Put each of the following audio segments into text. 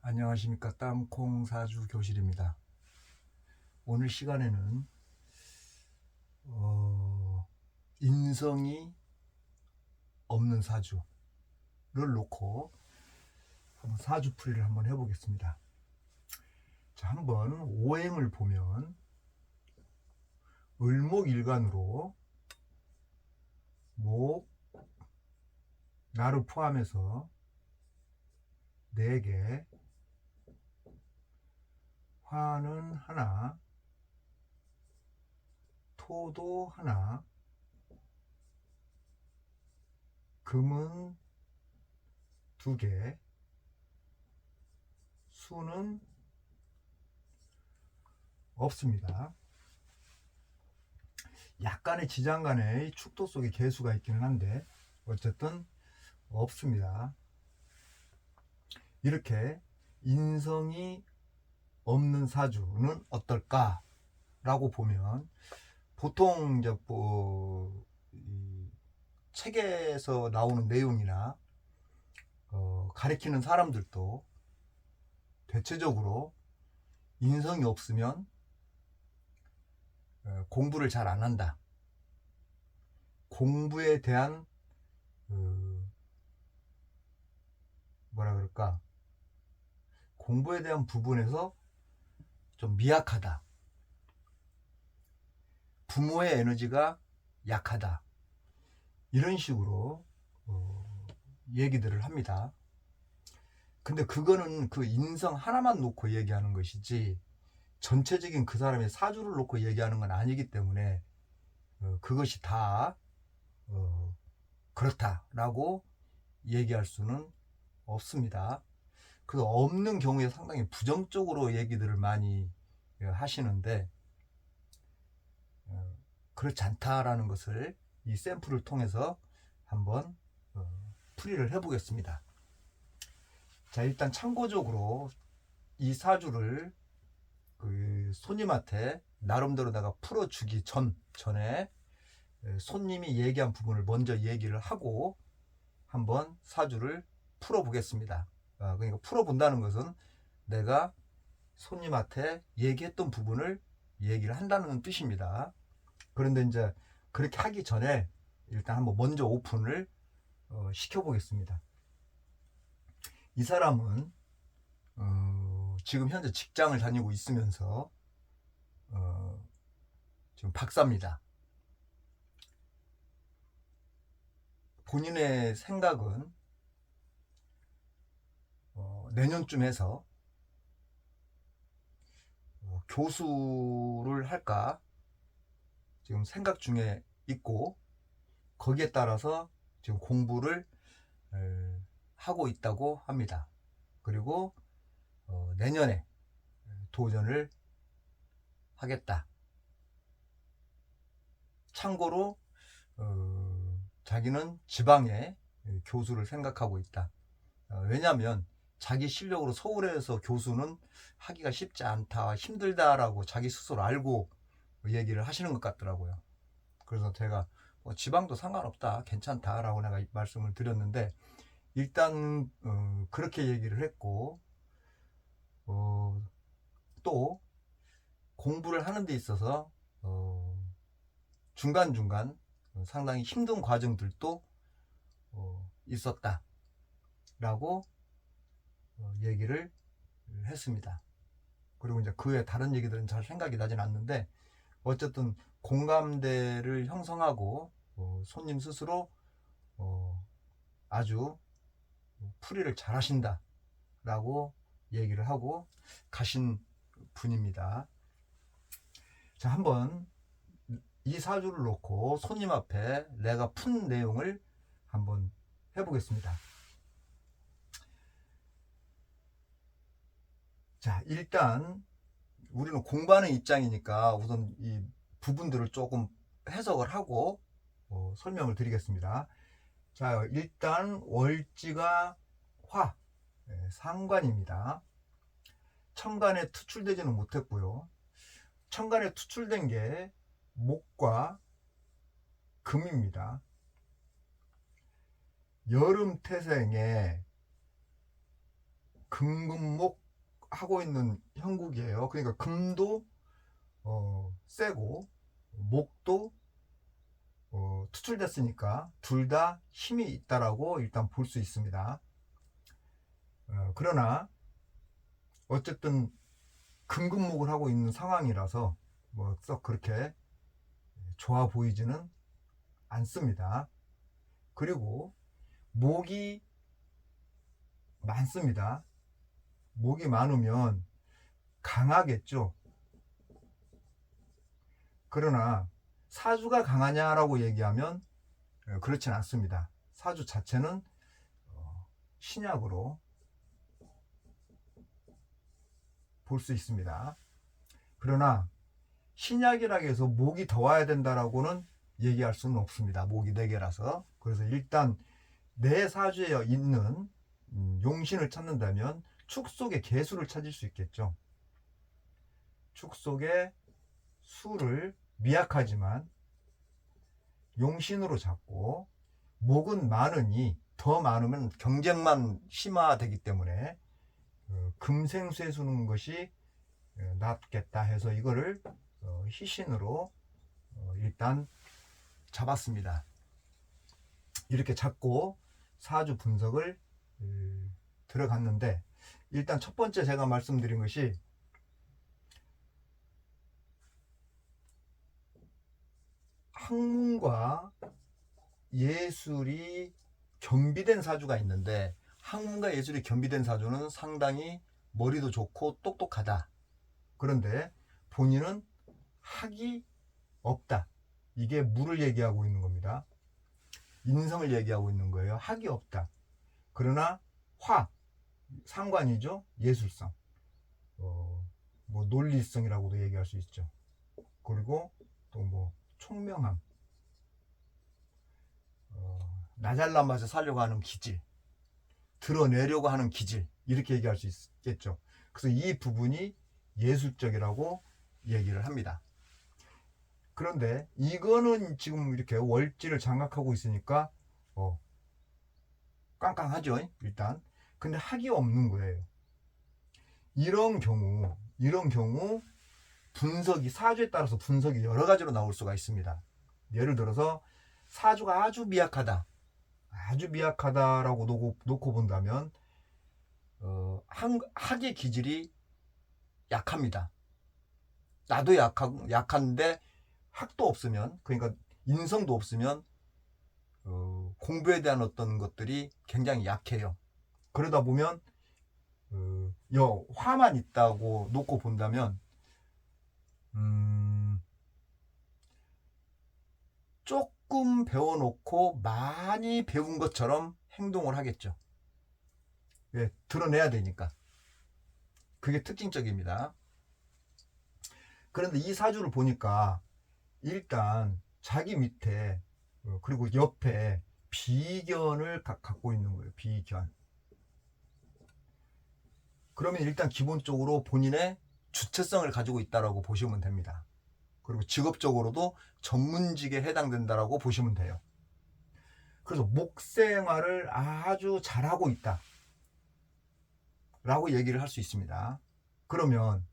안녕하십니까. 땅콩사주 교실입니다. 오늘 시간에는 인성이 없는 사주를 놓고 한번 사주풀이를 한번 해보겠습니다. 자, 한번 오행을 보면 을목일간으로 목, 나를 포함해서 4개, 화는 하나, 토도 하나, 금은 2개, 수는 없습니다. 약간의 지장간의 축도 속에 개수가 있기는 한데 어쨌든 없습니다. 이렇게 인성이 없는 사주는 어떨까 라고 보면 보통 이제 책에서 나오는 내용이나 가르치는 사람들도 대체적으로 인성이 없으면 공부를 잘 안 한다, 공부에 대한 뭐라 그럴까, 공부에 대한 부분에서 좀 미약하다, 부모의 에너지가 약하다, 이런 식으로 얘기들을 합니다. 근데 그거는 그 인성 하나만 놓고 얘기하는 것이지 전체적인 그 사람의 사주를 놓고 얘기하는 건 아니기 때문에 그것이 다 그렇다라고 얘기할 수는 없습니다. 그 없는 경우에 상당히 부정적으로 얘기들을 많이 하시는데 그렇지 않다라는 것을 이 샘플을 통해서 한번 풀이를 해보겠습니다. 자, 일단 참고적으로 이 사주를 그 손님한테 나름대로 내가 풀어주기 전에 손님이 얘기한 부분을 먼저 얘기를 하고 한번 사주를 풀어보겠습니다. 그러니까 풀어본다는 것은 내가 손님한테 얘기했던 부분을 얘기를 한다는 뜻입니다. 그런데 이제 그렇게 하기 전에 일단 한번 먼저 오픈을 시켜보겠습니다. 이 사람은 지금 현재 직장을 다니고 있으면서 지금 박사입니다. 본인의 생각은 내년쯤 해서 교수를 할까 지금 생각 중에 있고, 거기에 따라서 지금 공부를 하고 있다고 합니다. 그리고 내년에 도전을 하겠다. 참고로 자기는 지방에 교수를 생각하고 있다. 왜냐하면 자기 실력으로 서울에서 교수는 하기가 쉽지 않다, 힘들다라고 자기 스스로 알고 얘기를 하시는 것 같더라고요. 그래서 제가 지방도 상관없다, 괜찮다라고 내가 말씀을 드렸는데 일단 그렇게 얘기를 했고, 또 공부를 하는 데 있어서 중간중간 상당히 힘든 과정들도 있었다라고 얘기를 했습니다. 그리고 이제 그 외 다른 얘기들은 잘 생각이 나진 않는데 어쨌든 공감대를 형성하고 손님 스스로 아주 풀이를 잘 하신다 라고 얘기를 하고 가신 분입니다. 자, 한번 이 사주를 놓고 손님 앞에 내가 푼 내용을 한번 해보겠습니다. 자, 일단 우리는 공부하는 입장이니까 우선 이 부분들을 조금 해석을 하고 설명을 드리겠습니다. 자, 일단 월지가 화, 상관입니다. 천간에 투출되지는 못했고요. 천간에 투출된 게 목과 금입니다. 여름 태생에 금금목 하고 있는 형국이에요. 그러니까 금도 세고 목도 투출됐으니까 둘 다 힘이 있다라고 일단 볼 수 있습니다. 그러나 어쨌든 금금목을 하고 있는 상황이라서 뭐 썩 그렇게 좋아 보이지는 않습니다. 그리고 목이 많습니다. 목이 많으면 강하겠죠. 그러나 사주가 강하냐라고 얘기하면 그렇진 않습니다. 사주 자체는 신약으로 볼 수 있습니다. 그러나 신약이라고 해서 목이 더 와야 된다라고는 얘기할 수는 없습니다. 목이 4개라서. 그래서 일단 내 사주에 있는 용신을 찾는다면 축 속의 개수를 찾을 수 있겠죠. 축 속의 수를 미약하지만 용신으로 잡고, 목은 많으니 더 많으면 경쟁만 심화되기 때문에 금생수에 수는 것이 낫겠다 해서 이거를 희신으로 일단 잡았습니다. 이렇게 잡고 사주 분석을 들어갔는데, 일단 첫 번째 제가 말씀드린 것이 학문과 예술이 겸비된 사주가 있는데, 학문과 예술이 겸비된 사주는 상당히 머리도 좋고 똑똑하다. 그런데 본인은 학이 없다. 이게 물을 얘기하고 있는 겁니다. 인성을 얘기하고 있는 거예요. 학이 없다. 그러나 화, 상관이죠. 예술성, 뭐 논리성이라고도 얘기할 수 있죠. 그리고 또 뭐 총명함, 나 잘난 맛에 살려고 하는 기질, 드러내려고 하는 기질, 이렇게 얘기할 수 있겠죠. 그래서 이 부분이 예술적이라고 얘기를 합니다. 그런데 이거는 지금 이렇게 월지를 장악하고 있으니까 깡깡하죠, 일단. 근데 학이 없는 거예요. 이런 경우 분석이, 사주에 따라서 분석이 여러 가지로 나올 수가 있습니다. 예를 들어서 사주가 아주 미약하다라고 놓고 본다면 학의 기질이 약합니다. 나도 약한데 학도 없으면, 그러니까 인성도 없으면 공부에 대한 어떤 것들이 굉장히 약해요. 그러다 보면 화만 있다고 놓고 본다면 조금 배워놓고 많이 배운 것처럼 행동을 하겠죠. 왜? 드러내야 되니까. 그게 특징적입니다. 그런데 이 사주를 보니까 일단 자기 밑에 그리고 옆에 비견을 갖고 있는 거예요. 비견. 그러면 일단 기본적으로 본인의 주체성을 가지고 있다고 보시면 됩니다. 그리고 직업적으로도 전문직에 해당된다고 보시면 돼요. 그래서 목생활을 아주 잘하고 있다 라고 얘기를 할 수 있습니다. 그러면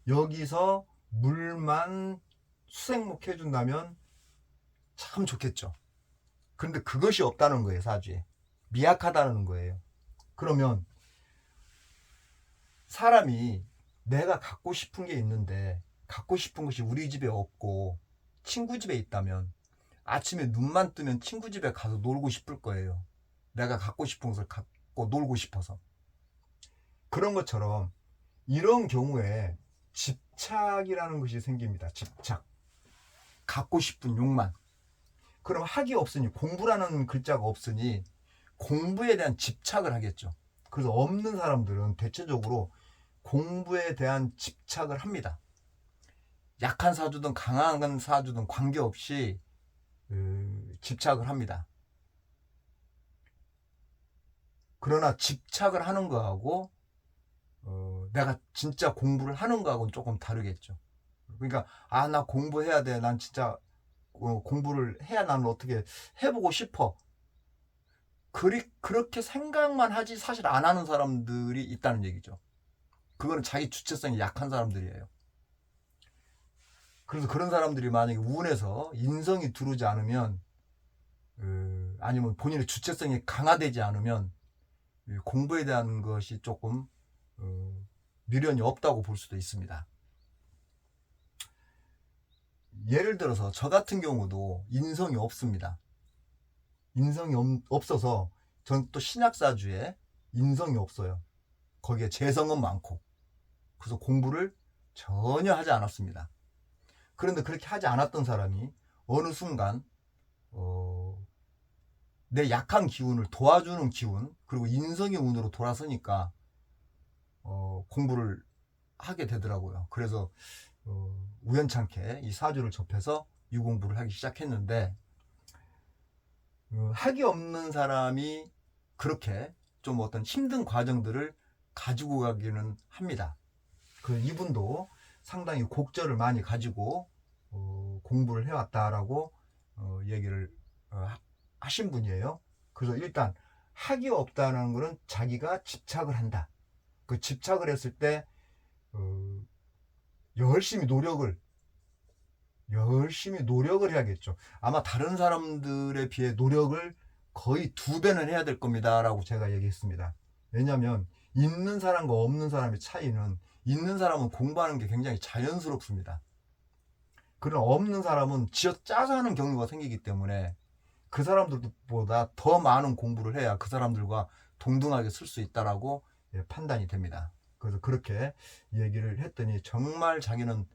여기서 물만 수생목 해준다면 참 좋겠죠. 그런데 그것이 없다는 거예요. 사주에 미약하다는 거예요. 그러면 사람이 내가 갖고 싶은 게 있는데 갖고 싶은 것이 우리 집에 없고 친구 집에 있다면 아침에 눈만 뜨면 친구 집에 가서 놀고 싶을 거예요. 내가 갖고 싶은 것을 갖고 놀고 싶어서. 그런 것처럼 이런 경우에 집착이라는 것이 생깁니다. 집착. 갖고 싶은 욕망. 그럼 학이 없으니, 공부라는 글자가 없으니 공부에 대한 집착을 하겠죠. 그래서 없는 사람들은 대체적으로 공부에 대한 집착을 합니다. 약한 사주든 강한 사주든 관계없이 집착을 합니다. 그러나 집착을 하는 거하고 내가 진짜 공부를 하는 거하고는 조금 다르겠죠. 그러니까 나 공부해야 돼. 난 진짜 공부를 해야 나는 어떻게 해보고 싶어. 그렇게 생각만 하지 사실 안 하는 사람들이 있다는 얘기죠. 그거는 자기 주체성이 약한 사람들이에요. 그래서 그런 사람들이 만약에 운에서 인성이 들어오지 않으면, 아니면 본인의 주체성이 강화되지 않으면 공부에 대한 것이 조금 미련이 없다고 볼 수도 있습니다. 예를 들어서 저 같은 경우도 인성이 없습니다. 인성이 없어서 전 또 신약사주에 인성이 없어요. 거기에 재성은 많고, 그래서 공부를 전혀 하지 않았습니다. 그런데 그렇게 하지 않았던 사람이 어느 순간 내 약한 기운을 도와주는 기운, 그리고 인성의 운으로 돌아서니까 공부를 하게 되더라고요. 그래서 우연찮게 이 사주를 접해서 이 공부를 하기 시작했는데, 학이 없는 사람이 그렇게 좀 어떤 힘든 과정들을 가지고 가기는 합니다. 그 이분도 상당히 곡절을 많이 가지고 공부를 해왔다라고 얘기를 하신 분이에요. 그래서 일단 학이 없다는 것은 자기가 집착을 한다. 그 집착을 했을 때 열심히 노력을 해야겠죠. 아마 다른 사람들에 비해 노력을 거의 2배는 해야 될 겁니다 라고 제가 얘기했습니다. 왜냐하면 있는 사람과 없는 사람의 차이는, 있는 사람은 공부하는 게 굉장히 자연스럽습니다. 그러나 없는 사람은 쥐어짜서 하는 경우가 생기기 때문에 그 사람들보다 더 많은 공부를 해야 그 사람들과 동등하게 쓸 수 있다라고 판단이 됩니다. 그래서 그렇게 얘기를 했더니 정말 자기는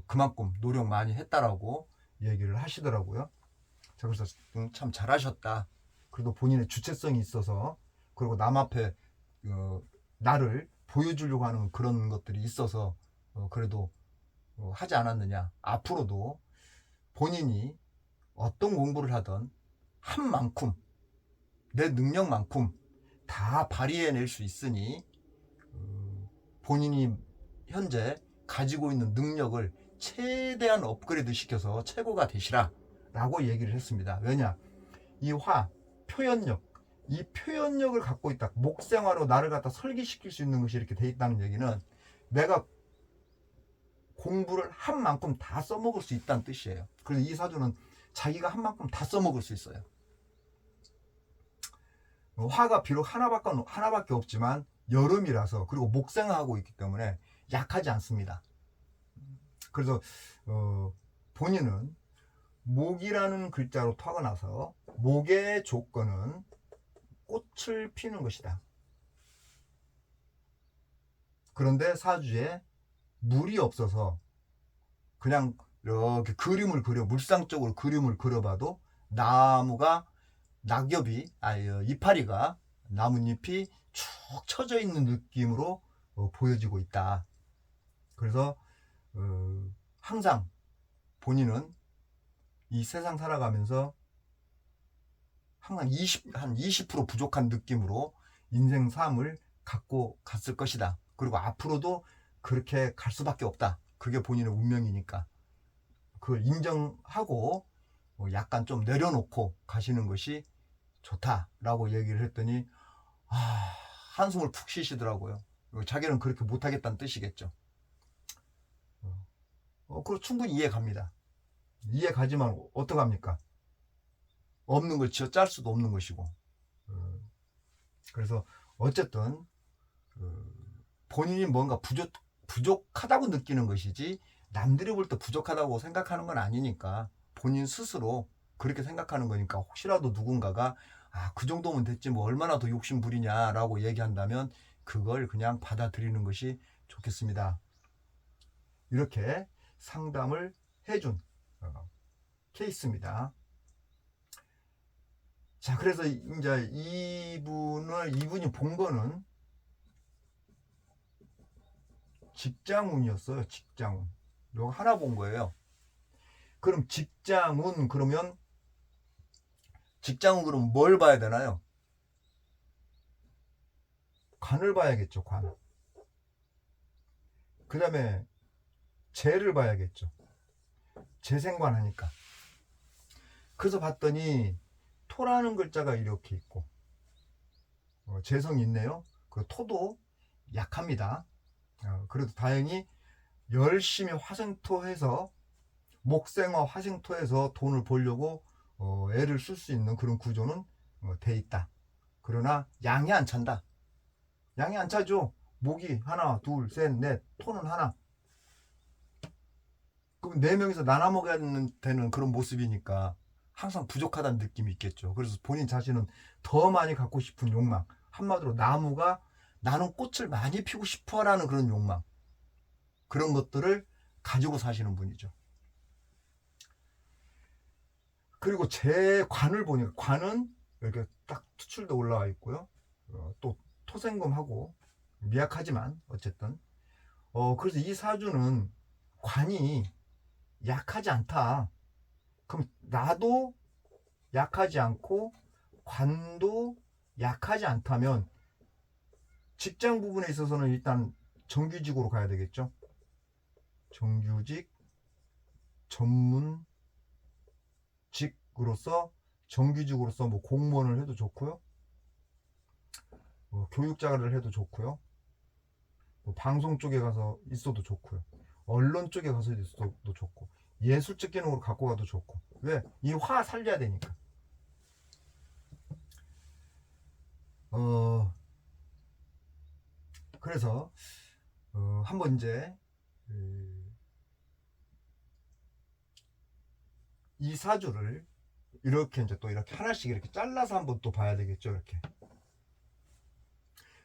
그만큼 노력 많이 했다라고 얘기를 하시더라고요. 그래서 참 잘하셨다. 그래도 본인의 주체성이 있어서, 그리고 남 앞에 나를 보여주려고 하는 그런 것들이 있어서 그래도 하지 않았느냐. 앞으로도 본인이 어떤 공부를 하든 한 만큼, 내 능력만큼 다 발휘해낼 수 있으니 본인이 현재 가지고 있는 능력을 최대한 업그레이드 시켜서 최고가 되시라 라고 얘기를 했습니다. 왜냐, 이 표현력, 이 표현력을 갖고 있다. 목생화로 나를 갖다 설계시킬 수 있는 것이 이렇게 돼 있다는 얘기는 내가 공부를 한 만큼 다 써먹을 수 있다는 뜻이에요. 그래서 이 사주는 자기가 한 만큼 다 써먹을 수 있어요. 화가 비록 하나밖에 없지만 여름이라서, 그리고 목생화하고 있기 때문에 약하지 않습니다. 그래서 본인은 목이라는 글자로 타고나서 목의 조건은 꽃을 피는 것이다. 그런데 사주에 물이 없어서 그냥 이렇게 물상적으로 그림을 그려봐도 이파리가 나뭇잎이 축 처져 있는 느낌으로 보여지고 있다. 그래서 항상 본인은 이 세상 살아가면서 항상 한 20% 부족한 느낌으로 인생 삶을 갖고 갔을 것이다. 그리고 앞으로도 그렇게 갈 수밖에 없다. 그게 본인의 운명이니까 그걸 인정하고 약간 좀 내려놓고 가시는 것이 좋다라고 얘기를 했더니 한숨을 푹 쉬시더라고요. 자기는 그렇게 못하겠다는 뜻이겠죠. 그거 충분히 이해갑니다. 이해가지만 어떡합니까? 없는 걸 쥐어짤 수도 없는 것이고. 그래서 어쨌든 본인이 뭔가 부족하다고 느끼는 것이지, 남들이 볼 때 부족하다고 생각하는 건 아니니까 본인 스스로 그렇게 생각하는 거니까, 혹시라도 누군가가 그 정도면 됐지 뭐 얼마나 더 욕심 부리냐 라고 얘기한다면 그걸 그냥 받아들이는 것이 좋겠습니다. 이렇게 상담을 해준 케이스입니다. 자, 그래서 이제 이분이 본 거는 직장운이었어요. 직장운. 이거 하나 본 거예요. 그럼 직장운 그러면 뭘 봐야 되나요? 관을 봐야겠죠. 관. 그 다음에 재를 봐야겠죠. 재생관 하니까. 그래서 봤더니 토라는 글자가 이렇게 있고, 재성이 있네요. 그 토도 약합니다. 그래도 다행히 열심히 화생토해서 목생화 화생토해서 돈을 벌려고 애를 쓸 수 있는 그런 구조는 돼 있다. 그러나 양이 안 찬다. 양이 안 차죠. 목이 하나, 둘, 셋, 넷, 토는 하나. 그럼 네 명이서 나눠 먹어야 되는 그런 모습이니까 항상 부족하다는 느낌이 있겠죠. 그래서 본인 자신은 더 많이 갖고 싶은 욕망. 한마디로 나무가 나는 꽃을 많이 피우고 싶어라는 그런 욕망. 그런 것들을 가지고 사시는 분이죠. 그리고 제 관을 보니까 관은 이렇게 딱 투출도 올라와 있고요. 또 토생금하고 미약하지만 어쨌든 그래서 이 사주는 관이 약하지 않다. 그럼 나도 약하지 않고 관도 약하지 않다면 직장 부분에 있어서는 일단 정규직으로 가야 되겠죠. 정규직 전문직으로서 정규직으로서 뭐 공무원을 해도 좋고요. 교육자를 해도 좋고요. 뭐 방송 쪽에 가서 있어도 좋고요. 언론 쪽에 가서 있어도 좋고 예술적 기능으로 갖고 가도 좋고. 왜? 이 화 살려야 되니까. 그래서 한번 이제 이 사주를 이렇게 이제 또 이렇게 하나씩 이렇게 잘라서 한번 또 봐야 되겠죠. 이렇게.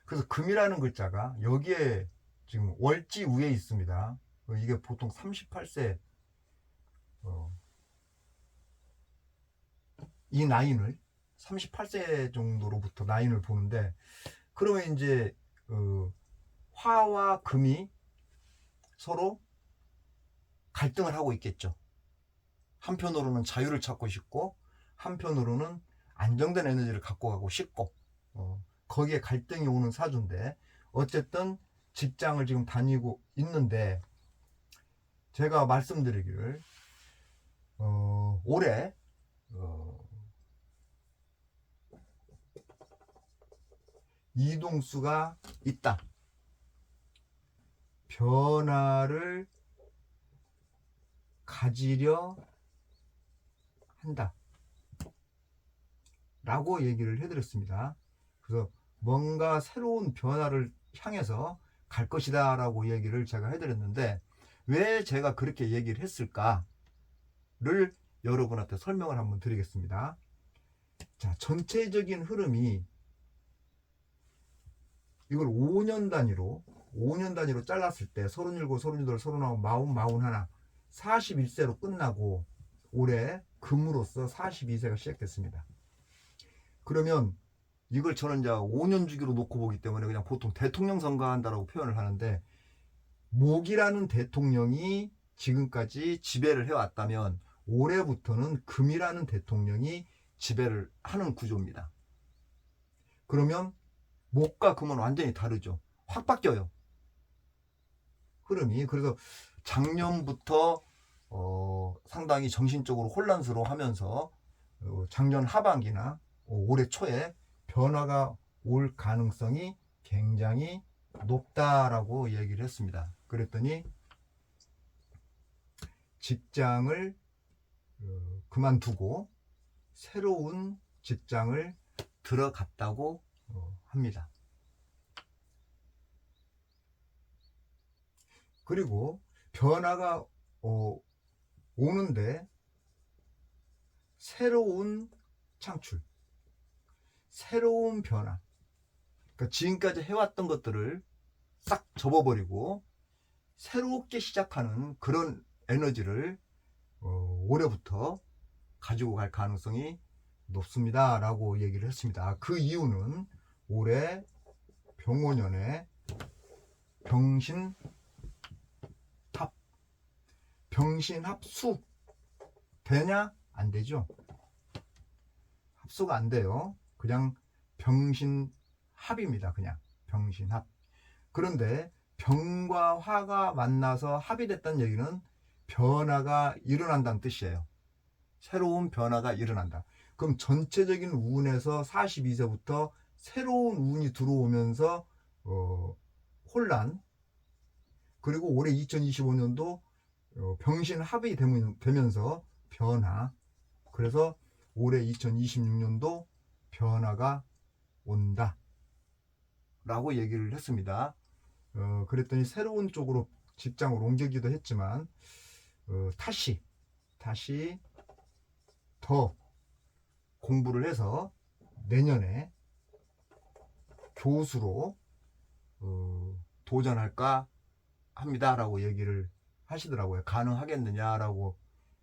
그래서 금이라는 글자가 여기에 지금 월지 위에 있습니다. 이게 보통 38세 이 나인을 38세 정도로부터 나인을 보는데, 그러면 이제 화와 금이 서로 갈등을 하고 있겠죠. 한편으로는 자유를 찾고 싶고 한편으로는 안정된 에너지를 갖고 가고 싶고 거기에 갈등이 오는 사주인데, 어쨌든 직장을 지금 다니고 있는데, 제가 말씀드리기를 올해 이동수가 있다. 변화를 가지려 한다 라고 얘기를 해드렸습니다. 그래서 뭔가 새로운 변화를 향해서 갈 것이다 라고 얘기를 제가 해드렸는데, 왜 제가 그렇게 얘기를 했을까를 여러분한테 설명을 한번 드리겠습니다. 자, 전체적인 흐름이 이걸 5년 단위로 잘랐을 때 37, 38, 39, 40, 41, 41세로 끝나고 올해 금으로서 42세가 시작됐습니다. 그러면 이걸 저는 이제 5년 주기로 놓고 보기 때문에 그냥 보통 대통령 선거한다라고 표현을 하는데, 목이라는 대통령이 지금까지 지배를 해왔다면 올해부터는 금이라는 대통령이 지배를 하는 구조입니다. 그러면 목과 금은 완전히 다르죠. 확 바뀌어요, 흐름이. 그래서 작년부터 상당히 정신적으로 혼란스러워하면서 작년 하반기나 올해 초에 변화가 올 가능성이 굉장히 높다라고 얘기를 했습니다. 그랬더니 직장을 그만두고 새로운 직장을 들어갔다고 합니다. 그리고 변화가 오는데 새로운 창출, 새로운 변화, 그러니까 지금까지 해왔던 것들을 싹 접어버리고 새롭게 시작하는 그런 에너지를 올해부터 가지고 갈 가능성이 높습니다 라고 얘기를 했습니다. 그 이유는 올해 병오년에 병신합수 되냐? 안 되죠. 합수가 안 돼요. 그냥 병신합입니다. 그냥 병신합. 그런데 병과 화가 만나서 합이 됐다는 얘기는 변화가 일어난다는 뜻이에요. 새로운 변화가 일어난다. 그럼 전체적인 운에서 42세부터 새로운 운이 들어오면서 혼란, 그리고 올해 2025년도 병신합이 되면서 변화, 그래서 올해 2026년도 변화가 온다 라고 얘기를 했습니다. 그랬더니 새로운 쪽으로 직장을 옮기기도 했지만 다시 더 공부를 해서 내년에 교수로 도전할까 합니다 라고 얘기를 하시더라고요. 가능하겠느냐라고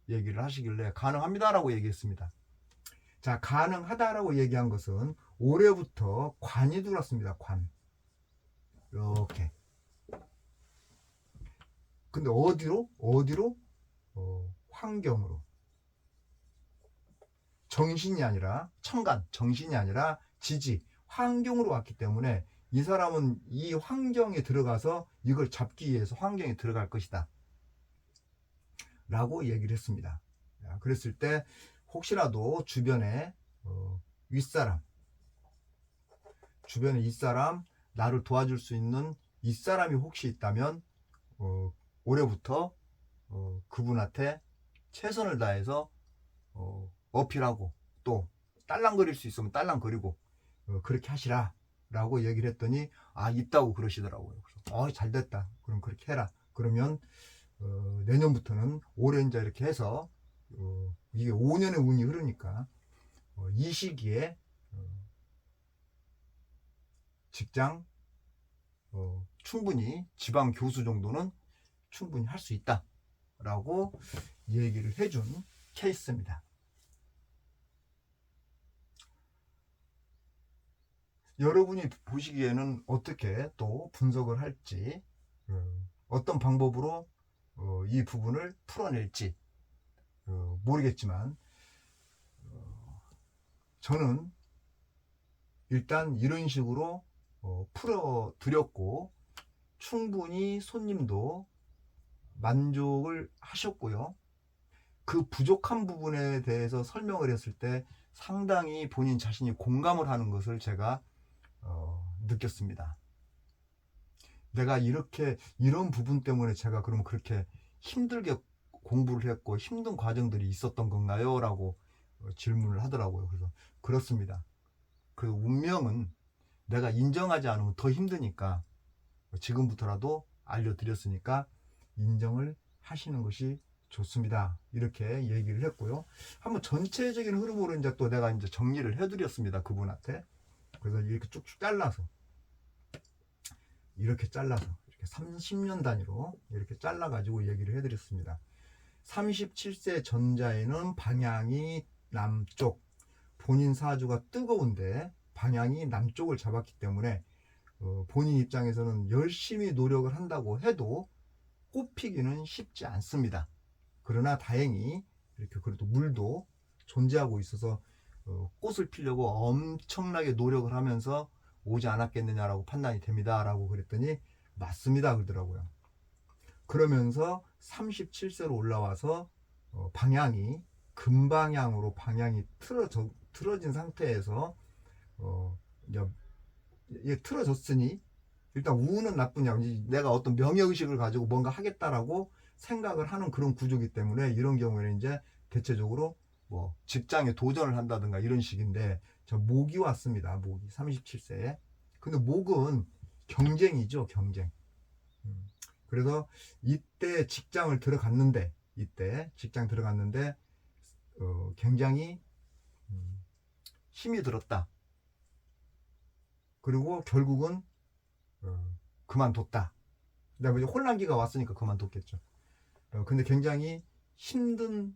얘기를 하시길래 가능합니다라고 얘기했습니다. 자, 가능하다라고 얘기한 것은 올해부터 관이 들어왔습니다. 관. 이렇게. 근데 어디로? 환경으로. 정신이 아니라 천간, 정신이 아니라 지지, 환경으로 왔기 때문에 이 사람은 이 환경에 들어가서 이걸 잡기 위해서 환경에 들어갈 것이다 라고 얘기를 했습니다. 그랬을 때 혹시라도 주변에 윗사람, 주변에 윗사람, 나를 도와줄 수 있는 윗사람이 혹시 있다면 올해부터 그분한테 최선을 다해서 어필하고 또 딸랑거릴 수 있으면 딸랑거리고 그렇게 하시라 라고 얘기를 했더니 있다고 그러시더라고요. 그래서 잘됐다. 그럼 그렇게 해라. 그러면 내년부터는 올해 이제 이렇게 해서 이게 5년의 운이 흐르니까 이 시기에 직장 충분히 지방 교수 정도는 충분히 할 수 있다 라고 얘기를 해준 케이스입니다. 여러분이 보시기에는 어떻게 또 분석을 할지, 어떤 방법으로 이 부분을 풀어낼지 모르겠지만 저는 일단 이런 식으로 풀어드렸고 충분히 손님도 만족을 하셨고요. 그 부족한 부분에 대해서 설명을 했을 때 상당히 본인 자신이 공감을 하는 것을 제가 느꼈습니다. 내가 이런 부분 때문에 제가 그럼 그렇게 힘들게 공부를 했고 힘든 과정들이 있었던 건가요? 라고 질문을 하더라고요. 그래서 그렇습니다. 그 운명은 내가 인정하지 않으면 더 힘드니까 지금부터라도 알려드렸으니까 인정을 하시는 것이 좋습니다. 이렇게 얘기를 했고요. 한번 전체적인 흐름으로 이제 또 내가 이제 정리를 해드렸습니다. 그분한테. 그래서 이렇게 쭉쭉 잘라서 이렇게 30년 단위로 이렇게 잘라가지고 얘기를 해드렸습니다. 37세 전자에는 방향이 남쪽, 본인 사주가 뜨거운데 방향이 남쪽을 잡았기 때문에 본인 입장에서는 열심히 노력을 한다고 해도 꽃피기는 쉽지 않습니다. 그러나 다행히 이렇게 그래도 물도 존재하고 있어서 꽃을 피려고 엄청나게 노력을 하면서 오지 않았겠느냐라고 판단이 됩니다 라고 그랬더니 맞습니다 그러더라고요. 그러면서 37세로 올라와서 방향이 금방향으로 방향이 틀어진 상태에서 이제 틀어졌으니 일단 우는 나쁘냐, 내가 어떤 명예의식을 가지고 뭔가 하겠다라고 생각을 하는 그런 구조이기 때문에 이런 경우에는 이제 대체적으로 뭐 직장에 도전을 한다든가 이런 식인데, 저 목이 왔습니다. 목이 37세에. 근데 목은 경쟁이죠, 경쟁. 그래서 이때 직장 들어갔는데 굉장히 힘이 들었다. 그리고 결국은 그만뒀다. 그다음에 이제 혼란기가 왔으니까 그만뒀겠죠. 근데 굉장히 힘든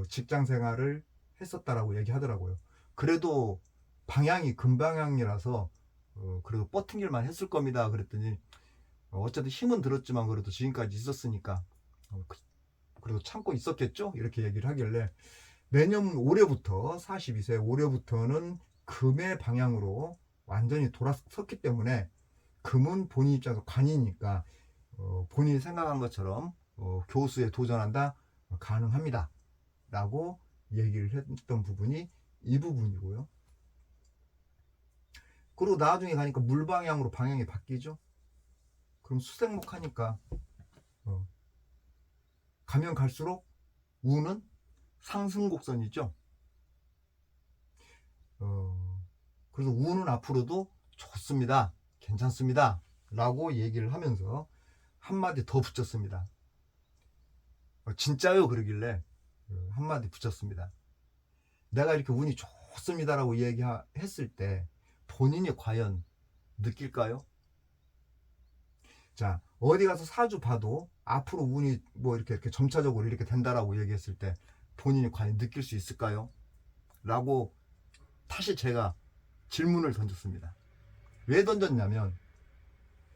직장 생활을 했었다라고 얘기하더라고요. 그래도 방향이 금방향이라서 그래도 버팅길만 했을 겁니다. 그랬더니 어쨌든 힘은 들었지만 그래도 지금까지 있었으니까 그래도 참고 있었겠죠? 이렇게 얘기를 하길래 내년 올해부터 42세 올해부터는 금의 방향으로 완전히 돌아섰기 때문에 금은 본인 입장에서 관이니까 본인이 생각한 것처럼 교수에 도전한다 가능합니다 라고 얘기를 했던 부분이 이 부분이고요. 그리고 나중에 가니까 물 방향으로 방향이 바뀌죠. 그럼 수생목 하니까 가면 갈수록 우는 상승곡선이죠. 그래서 우는 앞으로도 좋습니다, 괜찮습니다 라고 얘기를 하면서 한마디 더 붙였습니다. 진짜요? 그러길래 한마디 붙였습니다. 내가 이렇게 운이 좋습니다 라고 얘기했을 때 본인이 과연 느낄까요? 자, 어디 가서 사주 봐도 앞으로 운이 뭐 이렇게 점차적으로 이렇게 된다라고 얘기했을 때 본인이 과연 느낄 수 있을까요? 라고 다시 제가 질문을 던졌습니다. 왜 던졌냐면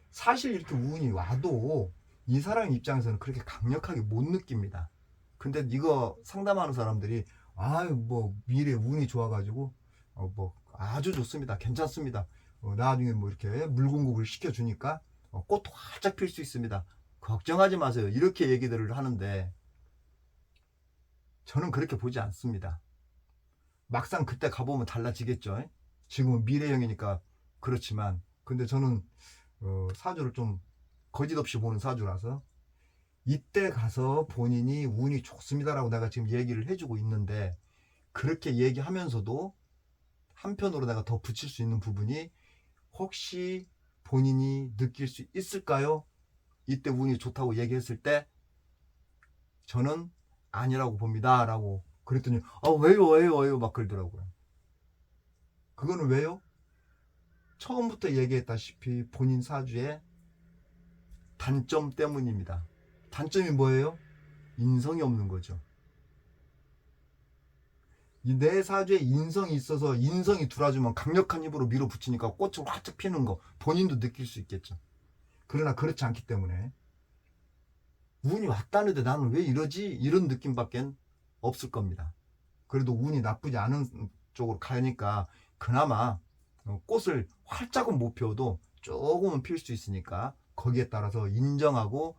사실 이렇게 운이 와도 이 사람 입장에서는 그렇게 강력하게 못 느낍니다. 근데 이거 상담하는 사람들이 아유 뭐 미래 운이 좋아가지고 뭐 아주 좋습니다, 괜찮습니다, 나중에 뭐 이렇게 물 공급을 시켜주니까 꽃도 활짝 필 수 있습니다, 걱정하지 마세요, 이렇게 얘기들을 하는데 저는 그렇게 보지 않습니다. 막상 그때 가보면 달라지겠죠. 지금은 미래형이니까 그렇지만 근데 저는 사주를 좀 거짓없이 보는 사주라서 이때 가서 본인이 운이 좋습니다라고 내가 지금 얘기를 해주고 있는데 그렇게 얘기하면서도 한편으로 내가 더 붙일 수 있는 부분이 혹시 본인이 느낄 수 있을까요? 이때 운이 좋다고 얘기했을 때 저는 아니라고 봅니다 라고 그랬더니 왜요 막 그러더라고요. 그거는 왜요? 처음부터 얘기했다시피 본인 사주의 단점 때문입니다. 단점이 뭐예요? 인성이 없는 거죠. 내 사주에 인성이 있어서 인성이 들어와주면 강력한 힘으로 밀어붙이니까 꽃을 활짝 피는 거 본인도 느낄 수 있겠죠. 그러나 그렇지 않기 때문에 운이 왔다는데 나는 왜 이러지? 이런 느낌밖에 없을 겁니다. 그래도 운이 나쁘지 않은 쪽으로 가니까 그나마 꽃을 활짝은 못 피워도 조금은 필 수 있으니까 거기에 따라서 인정하고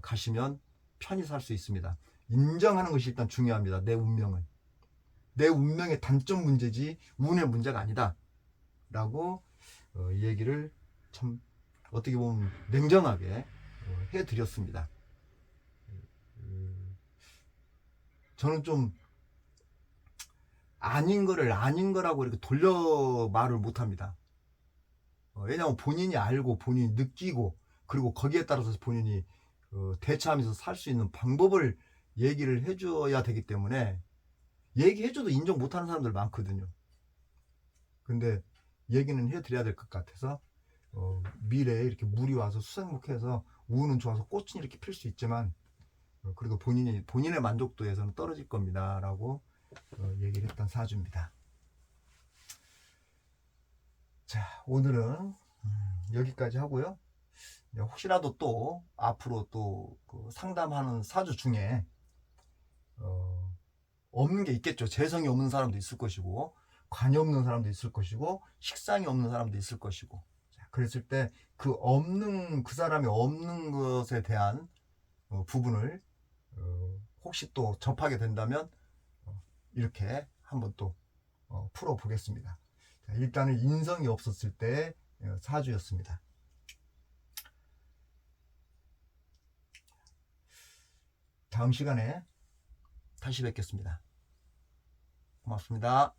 가시면 편히 살 수 있습니다. 인정하는 것이 일단 중요합니다. 내 운명은. 내 운명의 단점 문제지 운의 문제가 아니다 라고 얘기를 참 어떻게 보면 냉정하게 해드렸습니다. 저는 좀 아닌 거를 아닌 거라고 이렇게 돌려 말을 못합니다. 왜냐하면 본인이 알고 본인이 느끼고 그리고 거기에 따라서 본인이 대처하면서 살 수 있는 방법을 얘기를 해줘야 되기 때문에 얘기해줘도 인정 못하는 사람들 많거든요. 근데 얘기는 해드려야 될 것 같아서 미래에 이렇게 물이 와서 수생목해서 우는 좋아서 꽃은 이렇게 필 수 있지만 그래도 본인의 만족도에서는 떨어질 겁니다 라고 얘기를 했던 사주입니다. 자, 오늘은 여기까지 하고요. 혹시라도 또 앞으로 또 그 상담하는 사주 중에 없는 게 있겠죠. 재성이 없는 사람도 있을 것이고 관이 없는 사람도 있을 것이고 식상이 없는 사람도 있을 것이고 그랬을 때 그 사람이 없는 것에 대한 부분을 혹시 또 접하게 된다면 이렇게 한번 또 풀어 보겠습니다. 일단은 인성이 없었을 때 사주였습니다. 다음 시간에 다시 뵙겠습니다. 고맙습니다.